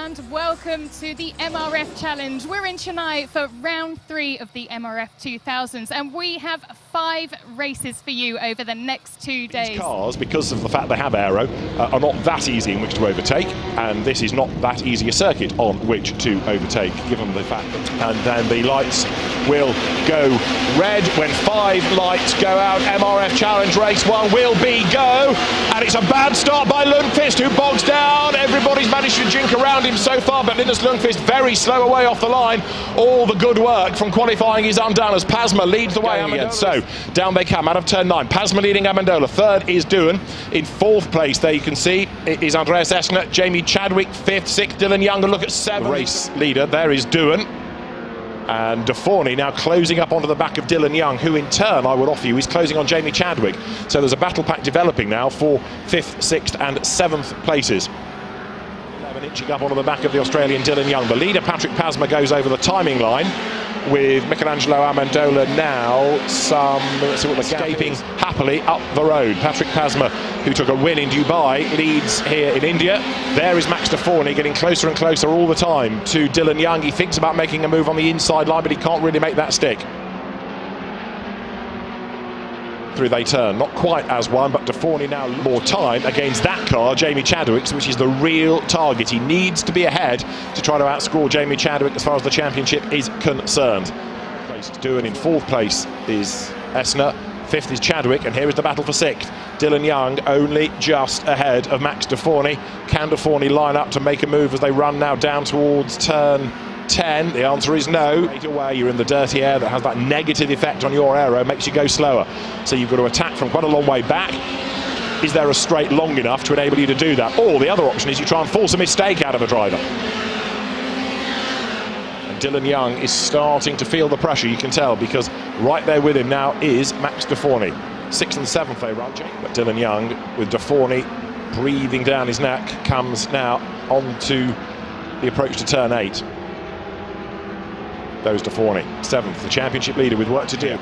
And welcome to the MRF Challenge. We're in Chennai for round 3 of the MRF 2000s, and we have 5 races for you over the next 2 days. These cars, because of the fact they have aero, are not that easy in which to overtake, and this is not that easy a circuit on which to overtake, given the fact that... And then the lights will go red when 5 lights go out. MRF Challenge race 1 will be go, and it's a bad start by Lundqvist, who bogs down. Everybody's managed to jink around him so far, but Linus Lundqvist very slow away off the line. All the good work from qualifying is undone as Pasma leads the way. So down they come out of turn 9. Pasma leading Amendola. 3rd is Doohan. In 4th place, there you can see, it is Andreas Essner. Jamie Chadwick 5th, 6th Dylan Young. And look at 7th race leader. There is Doohan. And Deforney now closing up onto the back of Dylan Young, who in turn, I would offer you, is closing on Jamie Chadwick. So there's a battle pack developing now for 5th, 6th and 7th places. Inching up onto the back of the Australian Dylan Young. The leader, Patrick Pasma, goes over the timing line with Michelangelo Amendola now escaping happily up the road. Patrick Pasma, who took a win in Dubai, leads here in India. There is Max Deforney getting closer and closer all the time to Dylan Young. He thinks about making a move on the inside line, but he can't really make that stick. Through they turn, not quite as one, but Deforney now more time against that car, Jamie Chadwick's, which is the real target. He needs to be ahead to try to outscore Jamie Chadwick as far as the championship is concerned. Doohan in 4th place is Essner, 5th is Chadwick, and here is the battle for 6th. Dylan Young only just ahead of Max Deforney. Can Deforney line up to make a move as they run now down towards turn 10? The answer is no. Straight away, you're in the dirty air that has that negative effect on your aero, makes you go slower. So you've got to attack from quite a long way back. Is there a straight long enough to enable you to do that? Or the other option is you try and force a mistake out of a driver. And Dylan Young is starting to feel the pressure, you can tell, because right there with him now is Max Deforney. 6th and 7th they run, but Dylan Young with Deforney breathing down his neck comes now onto the approach to turn 8. Goes Deforney, 7th, the championship leader with work to do.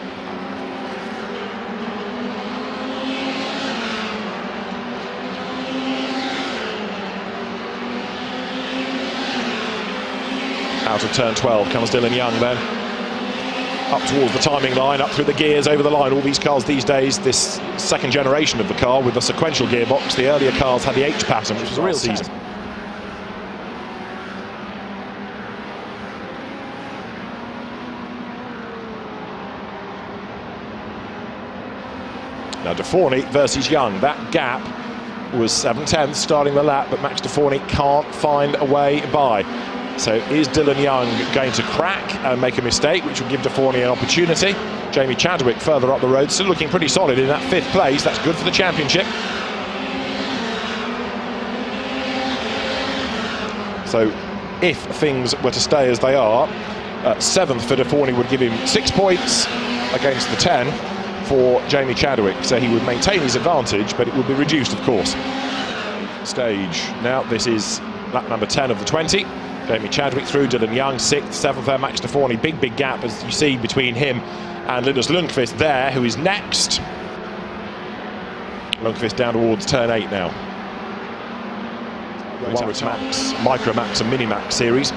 Out of turn 12 comes Dylan Young then. Up towards the timing line, up through the gears, over the line. All these cars these days, this 2nd generation of the car with the sequential gearbox, the earlier cars had the H pattern, which was a real season. Now Deforney versus Young, that gap was 7/10 starting the lap, but Max Deforney can't find a way by. So is Dylan Young going to crack and make a mistake, which will give Deforney an opportunity? Jamie Chadwick further up the road, still looking pretty solid in that 5th place. That's good for the championship. So if things were to stay as they are, 7th for Deforney would give him 6 points against the 10 for Jamie Chadwick, so he would maintain his advantage, but it would be reduced, of course. Stage now, this is lap number 10 of the 20. Jamie Chadwick through, Dylan Young 6th, 7th there Max Deforney. Big gap, as you see, between him and Linus Lundqvist there, who is next. Lundqvist down towards turn 8 now. One with Max, Micro Max and Mini Max series.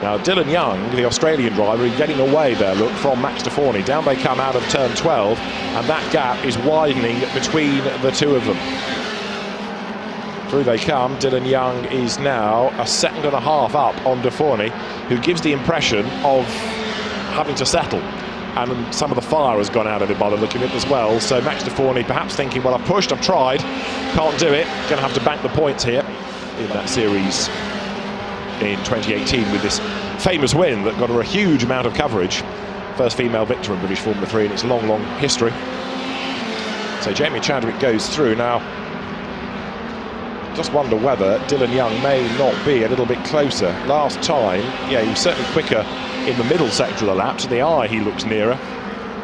Now Dylan Young, the Australian driver, is getting away there, look, from Max Deforney. Down they come out of turn 12, and that gap is widening between the two of them. Through they come. Dylan Young is now a 2.5 seconds up on Deforney, who gives the impression of having to settle. And some of the fire has gone out of him by the look of it as well. So Max Deforney perhaps thinking, well, I've pushed, I've tried, can't do it, going to have to bank the points here in that series in 2018 with this famous win that got her a huge amount of coverage. First female victor in British Formula 3 in its long history. So Jamie Chadwick goes through now. Just wonder whether Dylan Young may not be a little bit closer. Last time, yeah, he was certainly quicker in the middle sector of the lap. To the eye, he looks nearer.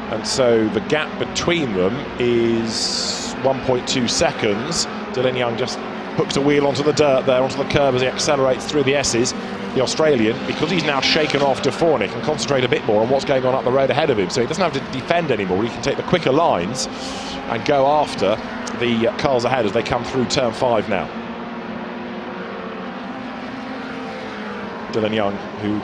And so the gap between them is 1.2 seconds. Dylan Young just hooks a wheel onto the dirt there, onto the curb as he accelerates through the S's. The Australian, because he's now shaken off Deforney, can concentrate a bit more on what's going on up the road ahead of him, so he doesn't have to defend anymore. He can take the quicker lines and go after the cars ahead as they come through turn 5 now. Dylan Young, who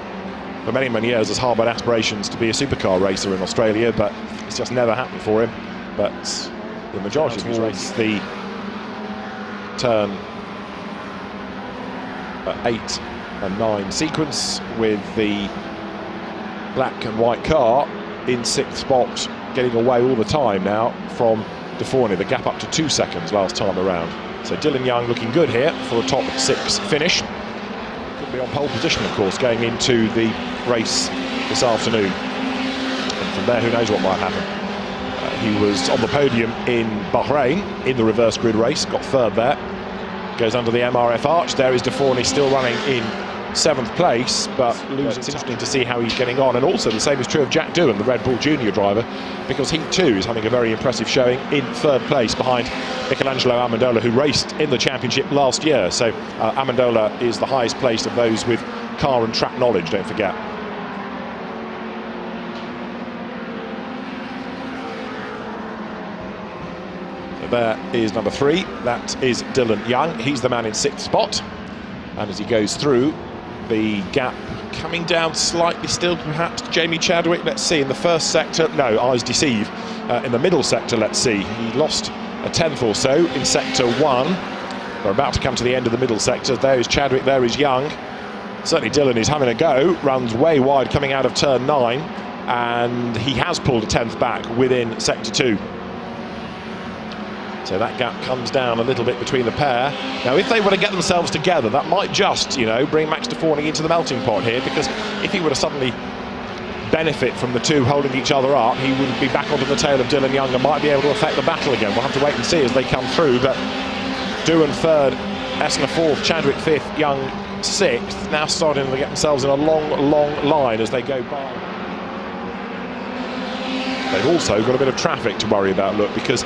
for many, many years has harboured aspirations to be a supercar racer in Australia, but it's just never happened for him. But the majority of his race, the turn 8 and 9 sequence with the black and white car in 6th spot, getting away all the time now from Deforney, the gap up to 2 seconds last time around. So Dylan Young looking good here for a top 6 finish. Could be on pole position, of course, going into the race this afternoon. And from there, who knows what might happen. He was on the podium in Bahrain in the reverse grid race, got 3rd there. Goes under the MRF arch. There is Deforney still running in 7th place, but it's interesting to see how he's getting on. And also the same is true of Jack Doohan, the Red Bull Junior driver, because he too is having a very impressive showing in 3rd place behind Michelangelo Amendola, who raced in the championship last year. So Amendola is the highest placed of those with car and track knowledge, don't forget. There is number 3, that is Dylan Young. He's the man in 6th spot, and as he goes through, the gap coming down slightly still, perhaps Jamie Chadwick. Let's see, in the first sector, no, eyes deceive. In the middle sector, let's see, he lost a 10th or so in sector 1. We're about to come to the end of the middle sector. There is Chadwick, there is Young. Certainly Dylan is having a go, runs way wide coming out of turn 9, and he has pulled a 10th back within sector 2. So that gap comes down a little bit between the pair. Now, if they were to get themselves together, that might just, you know, bring Max Deforney into the melting pot here, because if he were to suddenly benefit from the two holding each other up, he would be back onto the tail of Dylan Young and might be able to affect the battle again. We'll have to wait and see as they come through. But Doohan 3rd, Essner 4th, Chadwick 5th, Young 6th, now starting to get themselves in a long, long line as they go by. They've also got a bit of traffic to worry about, look, because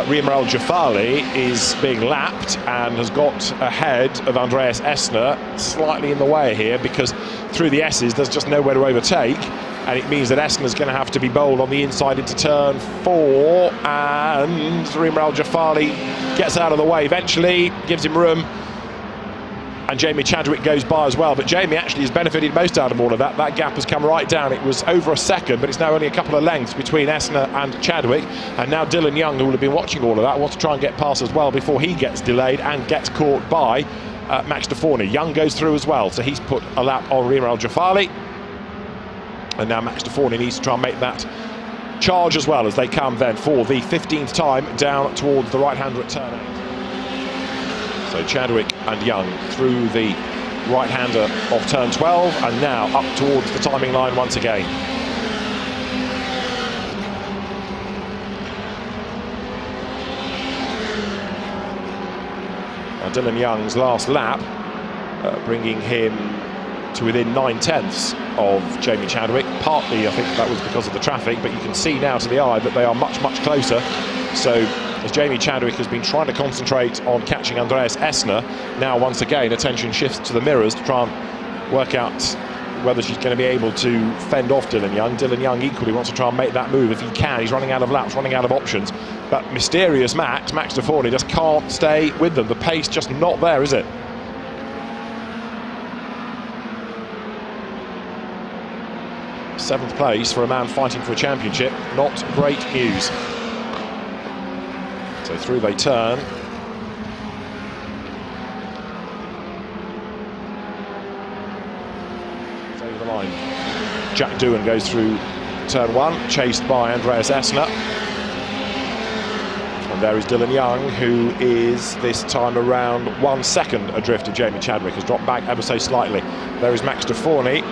Riem Al Jafali is being lapped and has got ahead of Andreas Essner, slightly in the way here, because through the S's there's just nowhere to overtake, and it means that Essner's going to have to be bowled on the inside into turn 4, and Riem Al Jafali gets out of the way eventually, gives him room, and Jamie Chadwick goes by as well. But Jamie actually has benefited most out of all of that. That gap has come right down. It was over a second, but it's now only a couple of lengths between Essner and Chadwick. And now Dylan Young, who will have been watching all of that, wants to try and get past as well before he gets delayed and gets caught by Max Deforney. Young goes through as well, so he's put a lap on Riem Al Jafali. And now Max Deforney needs to try and make that charge as well as they come then for the 15th time down towards the right-hander at turn 8. So Chadwick and Young through the right-hander of turn 12 and now up towards the timing line once again. Now Dylan Young's last lap bringing him to within 9/10 of Jamie Chadwick. Partly I think that was because of the traffic, but you can see now to the eye that they are much, much closer. So as Jamie Chadwick has been trying to concentrate on catching Andreas Essner, now once again attention shifts to the mirrors to try and work out whether she's going to be able to fend off Dylan Young. Dylan Young equally wants to try and make that move if he can. He's running out of laps, running out of options. But mysterious Max Deforney just can't stay with them. The pace just not there, is it? Seventh place for a man fighting for a championship. Not great news. So through they turn. It's over the line. Jack Doohan goes through turn 1, chased by Andreas Essner. And there is Dylan Young, who is this time around 1 second adrift of Jamie Chadwick, has dropped back ever so slightly. There is Max Deforney,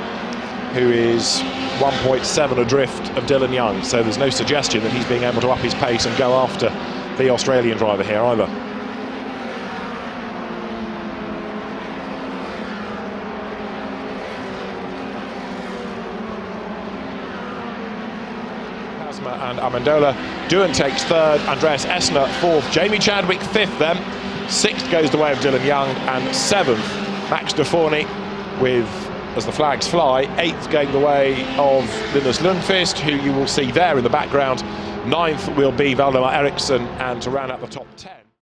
who is 1.7 adrift of Dylan Young. So there's no suggestion that he's being able to up his pace and go after the Australian driver here either. And Amendola. Doohan takes 3rd, Andreas Essner 4th, Jamie Chadwick 5th then. Sixth goes the way of Dylan Young, and seventh, Max de Forney, with, as the flags fly, eighth going the way of Linus Lundqvist, who you will see there in the background. Ninth will be Valdemar Eriksson, and to round out the top 10.